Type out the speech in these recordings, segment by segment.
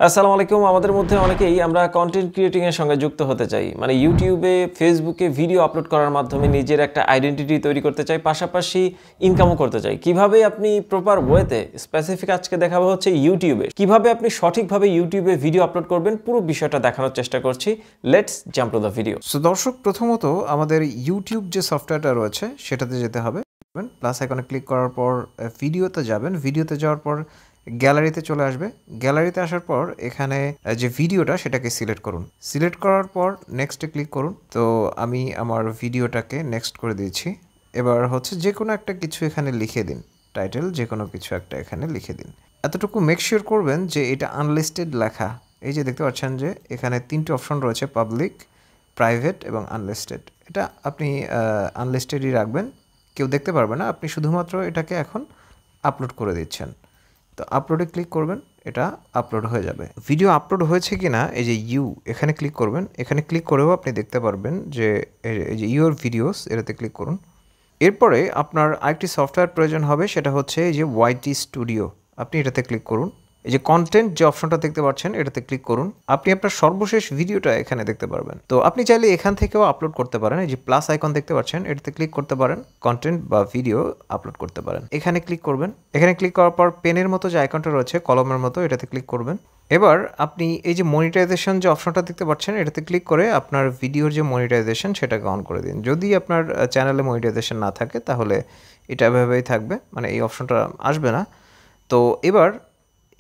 আসসালামু আলাইকুম। আমাদের মধ্যে অনেকেই আমরা কন্টেন্ট ক্রিয়েটিং এর সঙ্গে যুক্ত হতে চাই, মানে ইউটিউবে, ফেসবুকে ভিডিও আপলোড করার মাধ্যমে নিজের একটা আইডেন্টিটি তৈরি করতে চাই, পাশাপাশি ইনকামও করতে চাই। কিভাবে আপনি প্রপার ওয়েতে, স্পেসিফিক আজকে দেখাবো হচ্ছে ইউটিউবে কিভাবে আপনি সঠিকভাবে ইউটিউবে ভিডিও আপলোড করবেন, পুরো বিষয়টা দেখানোর চেষ্টা করছি। Let's jump to the video. So দর্শক, প্রথমত আমাদের ইউটিউব যে সফটওয়্যারটা রয়েছে সেটাতে যেতে হবে। প্লাস আইকনে ক্লিক করার পর ভিডিওতে যাবেন। ভিডিওতে যাওয়ার পর গ্যালারিতে চলে আসবে। গ্যালারিতে আসার পর এখানে যে ভিডিওটা সেটাকে সিলেক্ট করুন। সিলেক্ট করার পর নেক্সটে ক্লিক করুন। তো আমি আমার ভিডিওটাকে নেক্সট করে দিয়েছি। এবার হচ্ছে যে কোনো একটা কিছু এখানে লিখে দিন, টাইটেল যে কোনো কিছু একটা এখানে লিখে দিন। এতটুকু মেক শিওর করবেন যে এটা আনলিস্টেড লেখা। এই যে দেখতে পাচ্ছেন যে এখানে তিনটে অপশন রয়েছে, পাবলিক, প্রাইভেট এবং আনলিস্টেড। এটা আপনি আনলিস্টেডই রাখবেন, কেউ দেখতে পারবে না। আপনি শুধুমাত্র এটাকে এখন আপলোড করে দিচ্ছেন। তো আপলোডে ক্লিক করবেন, এটা আপলোড হয়ে যাবে। ভিডিও আপলোড হয়েছে কি না এই যে এখানে ক্লিক করবেন। এখানে ক্লিক করেও আপনি দেখতে পারবেন যে এই যে ইউর ভিডিওস, এটাতে ক্লিক করুন। এরপরে আপনার আরেকটি সফটওয়্যার প্রয়োজন হবে, সেটা হচ্ছে এই যে ওয়াইটি স্টুডিও। আপনি এটাতে ক্লিক করুন। এই যে কন্টেন্ট যে অপশনটা দেখতে পাচ্ছেন এটাতে ক্লিক করুন। আপনি আপনার সর্বশেষ ভিডিওটা এখানে দেখতে পারবেন। তো আপনি চাইলে এখান থেকেও আপলোড করতে পারেন। এই যে প্লাস আইকন দেখতে পাচ্ছেন, এটাতে ক্লিক করতে পারেন, কন্টেন্ট বা ভিডিও আপলোড করতে পারেন। এখানে ক্লিক করবেন। এখানে ক্লিক করার পর পেনের মতো যে আইকনটা রয়েছে, কলমের মতো, এটাতে ক্লিক করবেন। এবার আপনি এই যে মনিটাইজেশন যে অপশনটা দেখতে পাচ্ছেন এটাতে ক্লিক করে আপনার ভিডিওর যে মনিটাইজেশন সেটাকে অন করে দিন। যদি আপনার চ্যানেলে মনিটাইজেশন না থাকে তাহলে এটা এভাবেই থাকবে, মানে এই অপশনটা আসবে না। তো এবার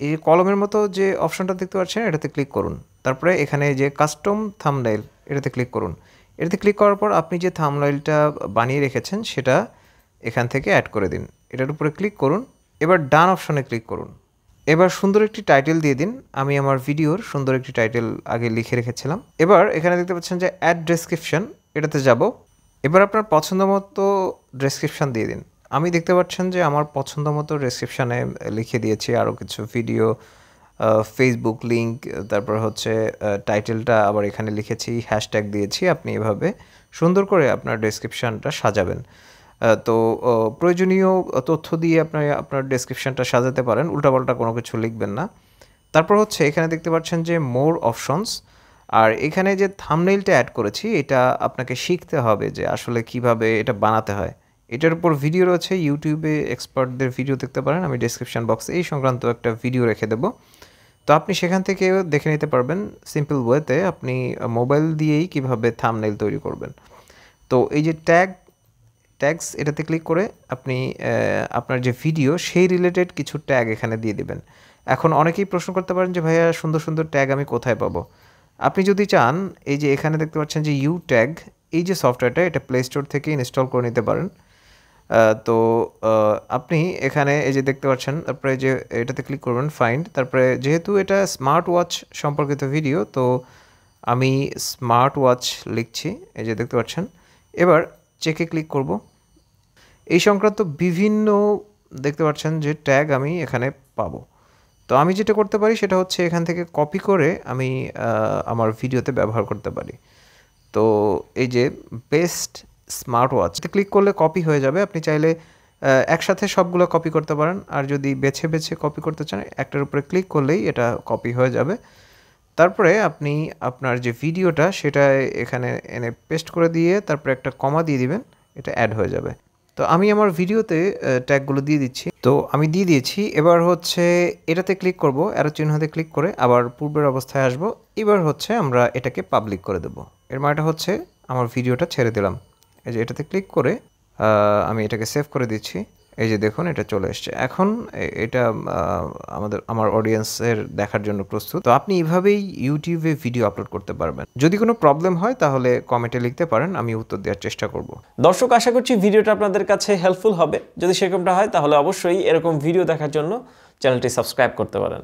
এই কলমের মতো যে অপশনটা দেখতে পাচ্ছেন এটাতে ক্লিক করুন। তারপরে এখানে যে কাস্টম থাম্বনেইল, এটাতে ক্লিক করুন। এটাতে ক্লিক করার পর আপনি যে থাম্বনেইলটা বানিয়ে রেখেছেন সেটা এখান থেকে অ্যাড করে দিন। এটার উপরে ক্লিক করুন। এবার ডান অপশনে ক্লিক করুন। এবার সুন্দর একটি টাইটেল দিয়ে দিন। আমি আমার ভিডিওর সুন্দর একটি টাইটেল আগে লিখে রেখেছিলাম। এবার এখানে দেখতে পাচ্ছেন যে অ্যাড ডেসক্রিপশন, এটাতে যাব। এবার আপনার পছন্দ মতো ডেসক্রিপশন দিয়ে দিন। আমি দেখতে পাচ্ছেন যে আমার পছন্দ মতো ডেসক্রিপশানে লিখে দিয়েছি আরও কিছু ভিডিও, ফেসবুক লিঙ্ক, তারপর হচ্ছে টাইটেলটা আবার এখানে লিখেছি, হ্যাশট্যাগ দিয়েছি। আপনি এভাবে সুন্দর করে আপনার ডেসক্রিপশানটা সাজাবেন। তো প্রয়োজনীয় তথ্য দিয়ে আপনার ডেসক্রিপশানটা সাজাতে পারেন, উল্টাপাল্টা কোনো কিছু লিখবেন না। তারপর হচ্ছে এখানে দেখতে পাচ্ছেন যে মোর অপশনস, আর এখানে যে থাম্বনেইলটা অ্যাড করেছি এটা আপনাকে শিখতে হবে যে আসলে কিভাবে এটা বানাতে হয়। এটার উপর ভিডিও রয়েছে, ইউটিউবে এক্সপার্টদের ভিডিও দেখতে পারেন। আমি ডেসক্রিপশন বক্সে এই সংক্রান্ত একটা ভিডিও রেখে দেবো। তো আপনি সেখান থেকে দেখে নিতে পারবেন সিম্পল ওয়েতে আপনি মোবাইল দিয়েই কিভাবে থাম্বনেইল তৈরি করবেন। তো এই যে ট্যাগস, এটাতে ক্লিক করে আপনি আপনার যে ভিডিও সেই রিলেটেড কিছু ট্যাগ এখানে দিয়ে দেবেন। এখন অনেকেই প্রশ্ন করতে পারেন যে ভাইয়া সুন্দর সুন্দর ট্যাগ আমি কোথায় পাবো? আপনি যদি চান এই যে এখানে দেখতে পাচ্ছেন যে ট্যাগ, এই যে সফটওয়্যারটা এটা প্লে স্টোর থেকে ইনস্টল করে নিতে পারেন। তো আপনি এখানে এই যে দেখতে পাচ্ছেন, তারপরে যে এটাতে ক্লিক করবেন ফাইন্ড। তারপরে যেহেতু এটা স্মার্ট ওয়াচ সম্পর্কিত ভিডিও, তো আমি স্মার্ট ওয়াচ লিখছি, এই যে দেখতে পাচ্ছেন। এবার চেকে ক্লিক করব। এই সংক্রান্ত বিভিন্ন দেখতে পাচ্ছেন যে ট্যাগ আমি এখানে পাবো। তো আমি যেটা করতে পারি সেটা হচ্ছে এখান থেকে কপি করে আমি আমার ভিডিওতে ব্যবহার করতে পারি। তো এই যে বেস্ট স্মার্ট ওয়াচতে ক্লিক করলে কপি হয়ে যাবে। আপনি চাইলে একসাথে সবগুলো কপি করতে পারেন, আর যদি বেছে বেছে কপি করতে চান একটার উপরে ক্লিক করলেই এটা কপি হয়ে যাবে। তারপরে আপনি আপনার যে ভিডিওটা সেটা এখানে এনে পেস্ট করে দিয়ে তারপরে একটা কমা দিয়ে দিবেন, এটা অ্যাড হয়ে যাবে। তো আমি আমার ভিডিওতে ট্যাগগুলো দিয়ে দিচ্ছি। তো আমি দিয়ে দিয়েছি। এবার হচ্ছে এটাতে ক্লিক করব, অ্যারো চিহ্নতে ক্লিক করে আবার পূর্বের অবস্থায় আসব। এবার হচ্ছে আমরা এটাকে পাবলিক করে দেব। এর মানেটা হচ্ছে আমার ভিডিওটা ছেড়ে দিলাম। এই যে এটাতে ক্লিক করে আমি এটাকে সেভ করে দিচ্ছি। এই যে দেখুন এটা চলে এসছে। এখন এটা আমার অডিয়েন্সের দেখার জন্য প্রস্তুত। তো আপনি এভাবেই ইউটিউবে ভিডিও আপলোড করতে পারবেন। যদি কোনো প্রবলেম হয় তাহলে কমেন্টে লিখতে পারেন, আমি উত্তর দেওয়ার চেষ্টা করব। দর্শক, আশা করছি ভিডিওটা আপনাদের কাছে হেল্পফুল হবে। যদি সেরকমটা হয় তাহলে অবশ্যই এরকম ভিডিও দেখার জন্য চ্যানেলটি সাবস্ক্রাইব করতে পারেন।